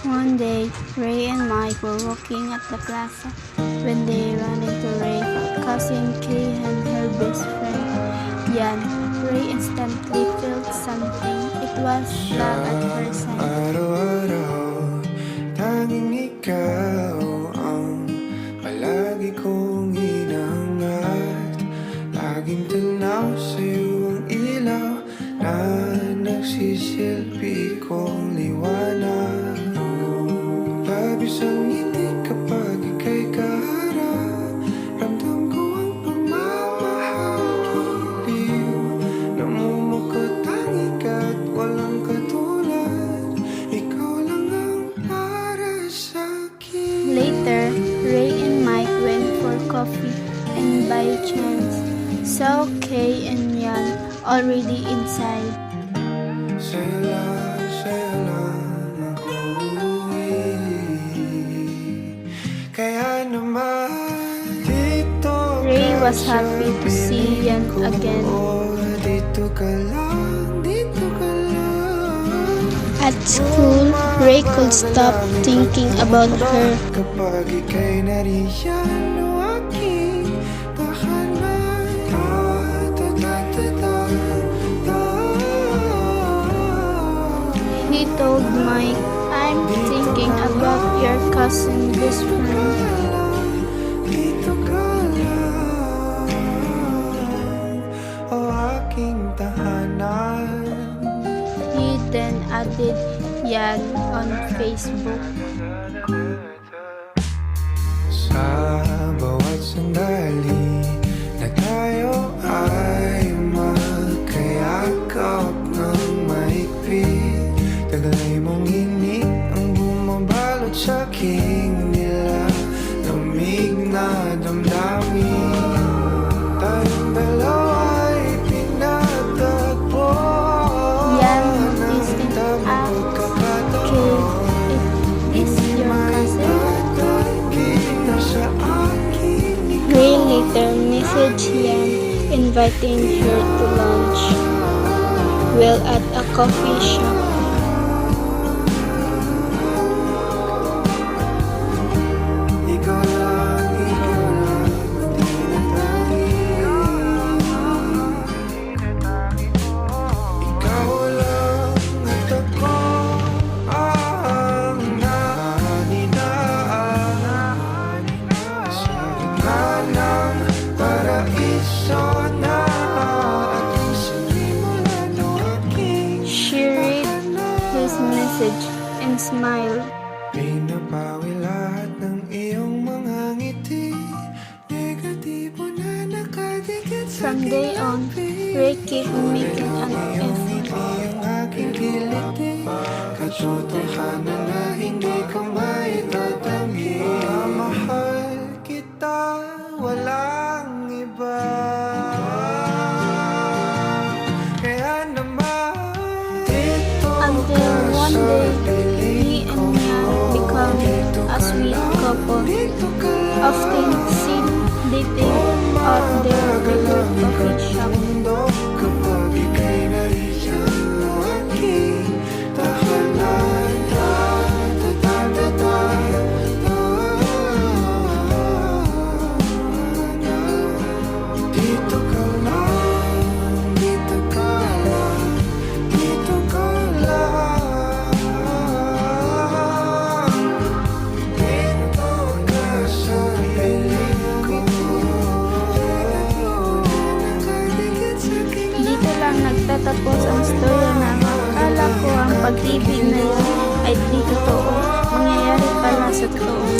One day, Ray and Mike were walking at the plaza when they ran into Ray, cousin Kay and her best friend, Yan. Ray instantly felt something. It was love at first sight. Araw-araw, tanging ikaw ang palagi kong hinahangat. Laging tanaw sa'yo ang ilaw na nagsisilbi kong liwanag. Labis ang ngiti kapag ika'y kaharap. Ramdam ko ang pagmamahal, giliw. Namumukot ang ikat, walang katulad. Ikaw lang ang para sa'kin. Later, Ray and Mike went for coffee, and by chance, saw Kay and Yan already inside. Sa'yo lang ako kaya naman dito Ray was happy to see Yan again. Dito ka lang, dito ka lang. At school, Ray could stop thinking about her. Kapag ika'y nariyan o aking tahanan. He told Mike, "I'm thinking about your cousin best friend." Dito ka lang, o aking tahanan. He then added Yan on Facebook. Sa bawat sandali na tayo ay magkayakap ng mahigpit. Taglay mong hini ang bumabalot sa aking nilalamig na damdamin. Tayong dalawa ay pinatagpo. Yan noticed him asked Kay if it is your cousin. Ray later messaged Yan inviting her to lunch. Well, at a coffee shop. Ikaw lang, di na tayo. Ikaw lang at ako ang naninaan sa gitna ng paraiso na aking sinimulan o aking She read his message and smiled. pinapawi lahat ng iyong mga ngiti. Negatibo na nakadikit sa From day on, Ray kept making an effort. ang aking kiliti. Katotohanan na hindi ko maitatanggi. Mahal kita, walang iba. Kaya naman dito Until one day, he and Yan become a sweet couple, often seen dating at their favorite coffee shop. kapag ika'y nariyan o aking tahanan. Dito ka lang, dito ka lang, dito ka lang. Dito ka sa piling ko. Nakadikit sa aking Dito lang nagtatapos ang storya na akala ko ang pag-ibig na yun ay di totoo. Mangyayari pala sa totoong